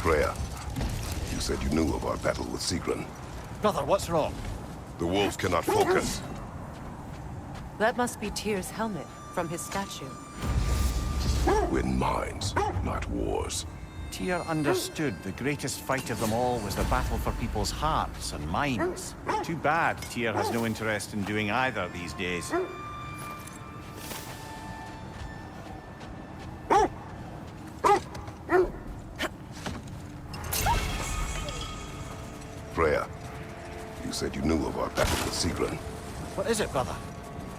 Freya, you said you knew of our battle with Sigrun. Brother, what's wrong? The wolves cannot focus. That must be Tyr's helmet from his statue. Win minds, not wars. Tyr understood the greatest fight of them all was the battle for people's hearts and minds. Too bad Tyr has no interest in doing either these days. Freya, you said you knew of our battle with Sigrun. What is it, brother?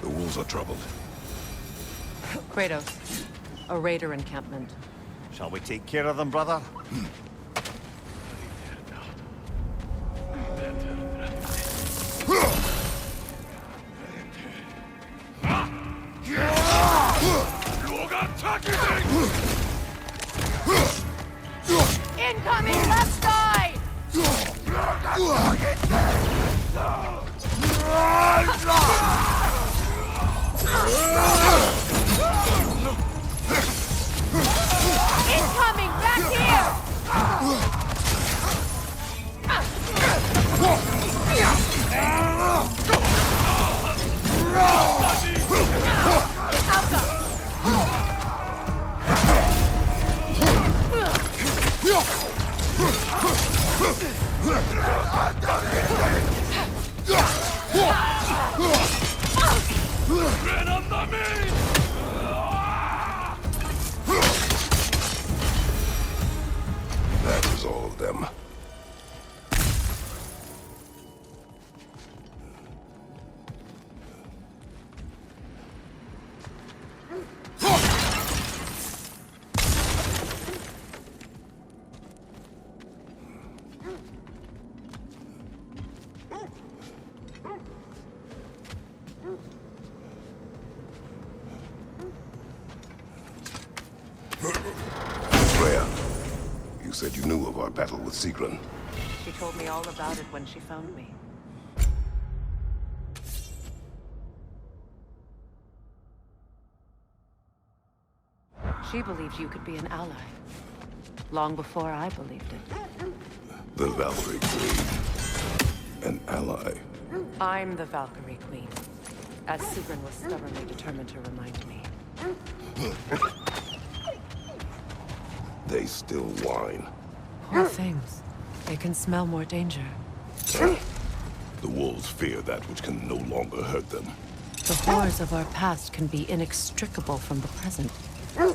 The wolves are troubled. Kratos, a raider encampment. Shall we take care of them, brother? Incoming left side! Incoming back here! That is all of them. Freya, you said you knew of our battle with Sigrun. She told me all about it when she found me. She believed you could be an ally. Long before I believed it. The Valkyrie Queen. An ally. I'm the Valkyrie Queen, as Sigrun was stubbornly determined to remind me. They still whine. Poor things. They can smell more danger. The wolves fear that which can no longer hurt them. The horrors of our past can be inextricable from the present.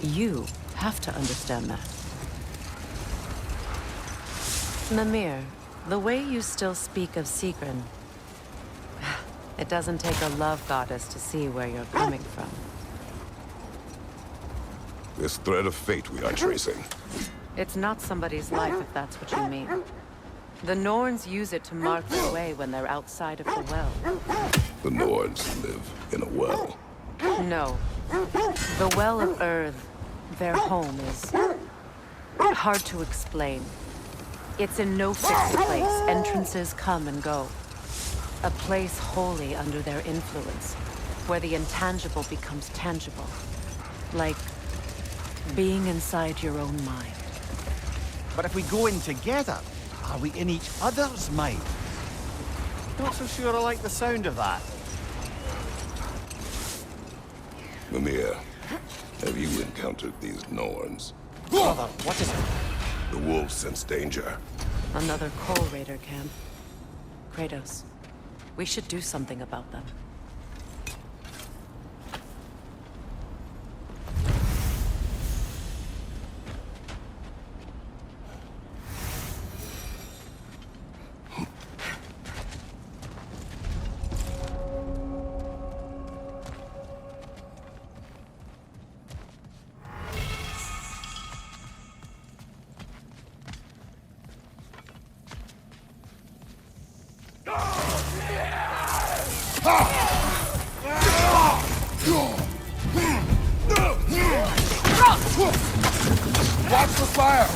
You have to understand that. Mimir, the way you still speak of Sigrun, it doesn't take a love goddess to see where you're coming from. This thread of fate we are tracing. It's not somebody's life, if that's what you mean. The Norns use it to mark their way when they're outside of the well. The Nords live in a well. No. The Well of Earth, their home, is hard to explain. It's in no fixed place. Entrances come and go. A place wholly under their influence, where the intangible becomes tangible. Like being inside your own mind. But if we go in together, are we in each other's mind? Not so sure I like the sound of that. Mimir, have you encountered these Norns? Brother, what is it? The wolves sense danger. Another Coal Raider camp. Kratos, we should do something about them. Watch the fire!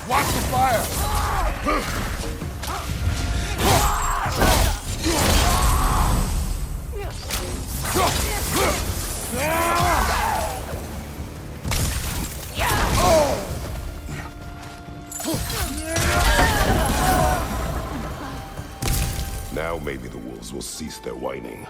Watch the fire! Now maybe the wolves will cease their whining.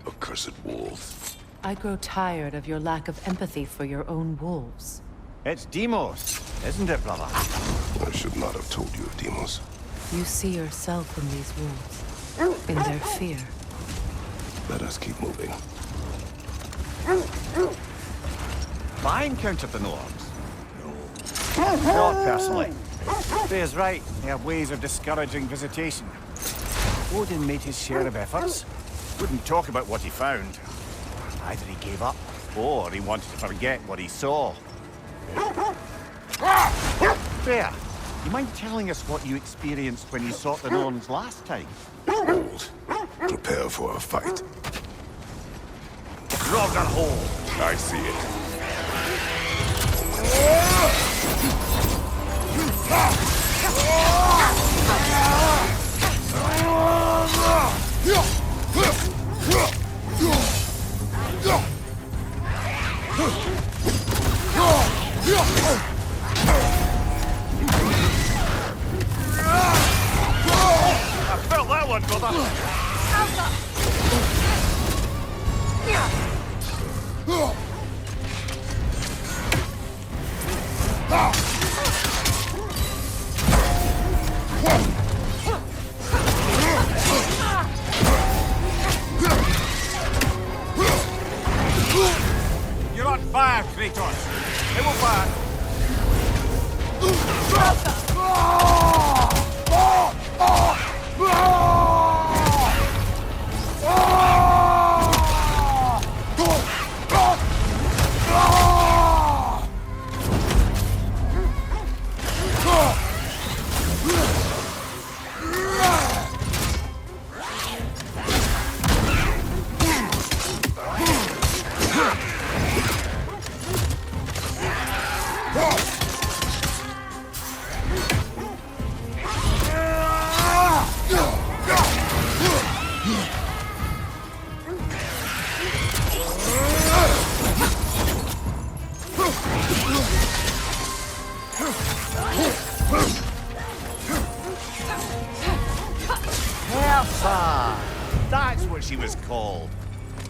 Accursed wolves. I grow tired of your lack of empathy for your own wolves. It's Demos, isn't it, brother? I should not have told you of Demos. You see yourself in these wolves, in their fear. Let us keep moving. I encountered the Nords. Not personally. Freya's right. They have ways of discouraging visitation. Odin made his share of efforts. Wouldn't talk about what he found. Either he gave up, or he wanted to forget what he saw. Freya, you mind telling us what you experienced when you sought the Norns last time? Hold. Prepare for a fight. Ragnarok! I see it. Ah! I felt that one, brother. You're on fire, Kratos. It will fire. That's what she was called.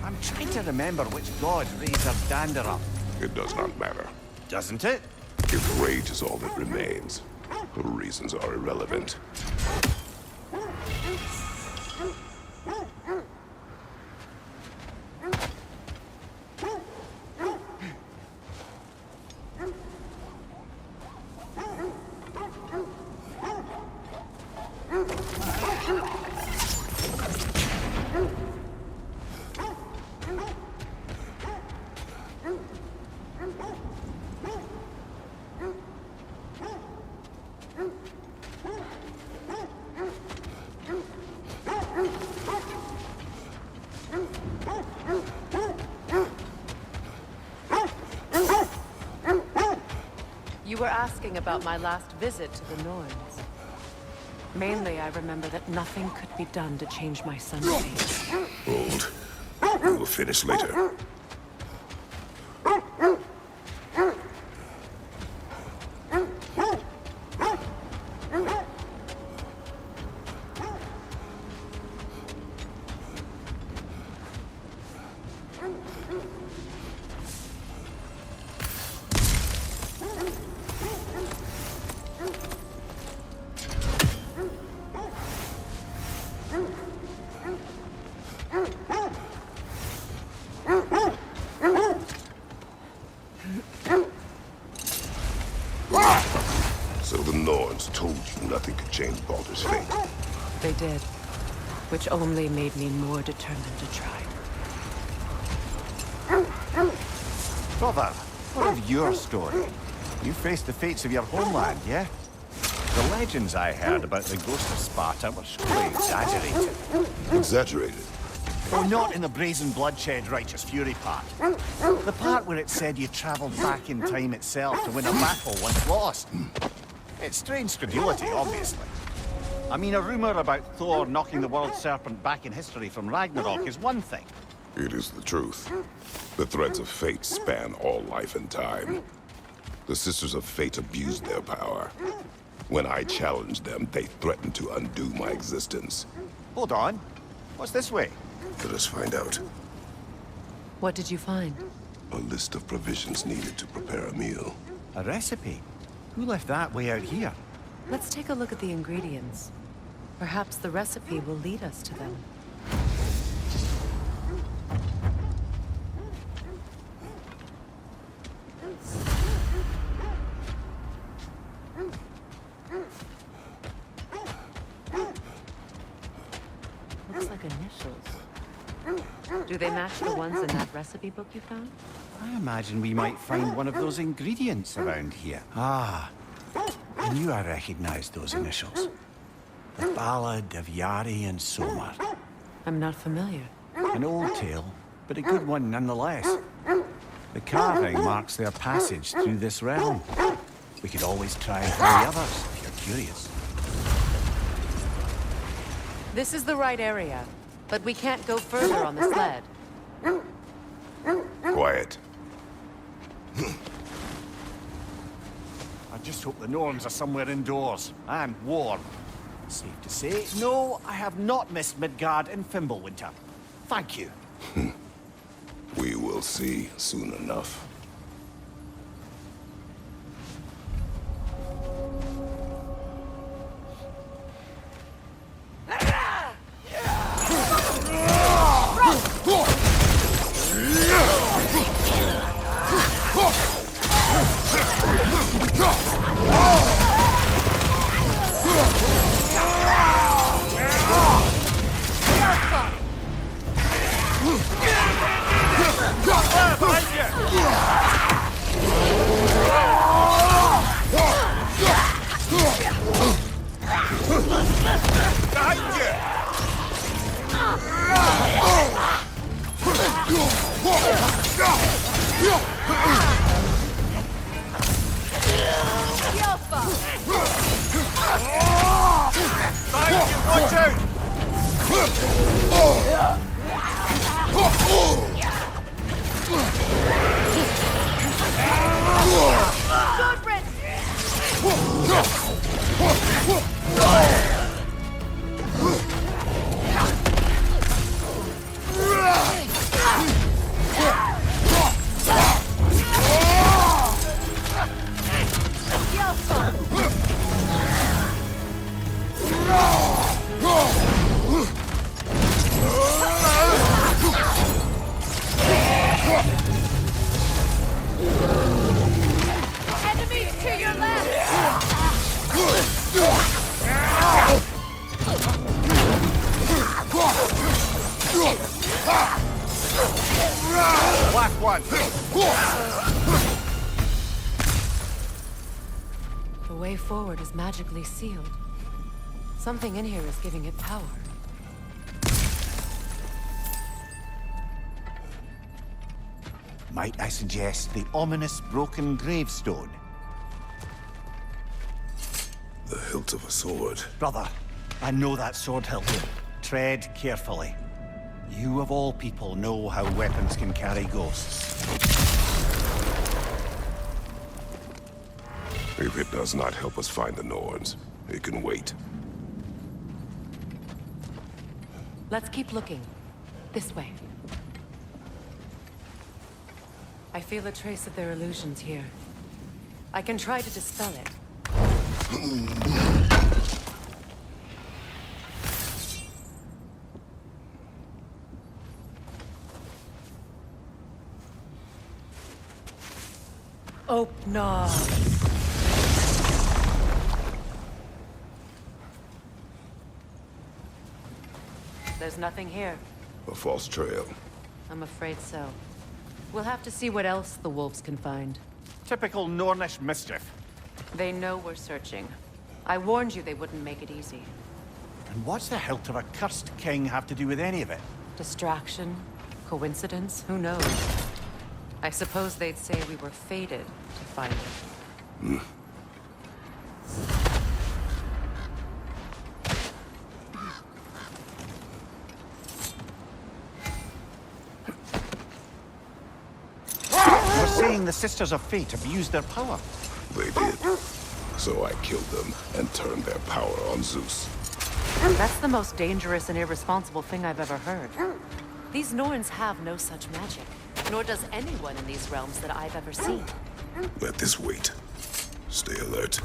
I'm trying to remember which god raised her dander up. It does not matter. Doesn't it? If rage is all that remains, her reasons are irrelevant. You were asking about my last visit to the Norns. Mainly, I remember that nothing could be done to change my son's fate. Hold. We will finish later. So the Norns told you nothing could change Baldur's fate. They did, which only made me more determined to try. Brother, what of your story? You faced the fates of your homeland, yeah? The legends I heard about the ghost of Sparta were surely exaggerated. Exaggerated? Oh, not in the brazen bloodshed righteous fury part. The part where it said you travelled back in time itself to win a battle once lost. It's strange credulity, obviously. I mean, a rumour about Thor knocking the world serpent back in history from Ragnarok is one thing. It is the truth. The threads of fate span all life and time. The Sisters of Fate abused their power. When I challenged them, they threatened to undo my existence. Hold on. What's this way? Let us find out. What did you find? A list of provisions needed to prepare a meal. A recipe? Who left that way out here? Let's take a look at the ingredients. Perhaps the recipe will lead us to them. Looks like initials. Do they match the ones in that recipe book you found? I imagine we might find one of those ingredients around here. Ah, I knew I recognized those initials. The Ballad of Yari and Somar. I'm not familiar. An old tale, but a good one nonetheless. The carving marks their passage through this realm. We could always try and find the others, if you're curious. This is the right area, but we can't go further on the sled. Quiet. I just hope the Norns are somewhere indoors, and warm. Safe to say, no, I have not missed Midgard in Fimbulwinter. Thank you. We will see soon enough. Watch out! Enemies to your left! Black one! The way forward is magically sealed. Something in here is giving it power. Might I suggest the ominous broken gravestone? The hilt of a sword. Brother, I know that sword hilt. Tread carefully. You of all people know how weapons can carry ghosts. If it does not help us find the Norns, it can wait. Let's keep looking. This way. I feel a trace of their illusions here. I can try to dispel it. Open. There's nothing here. A false trail. I'm afraid so. We'll have to see what else the wolves can find. Typical Nornish mischief. They know we're searching. I warned you they wouldn't make it easy. And what's the hilt of a cursed king have to do with any of it? Distraction? Coincidence? Who knows? I suppose they'd say we were fated to find it. We're saying the Sisters of Fate abused their power. They did. So I killed them and turned their power on Zeus. That's the most dangerous and irresponsible thing I've ever heard. These Norns have no such magic, nor does anyone in these realms that I've ever seen. Let this wait. Stay alert.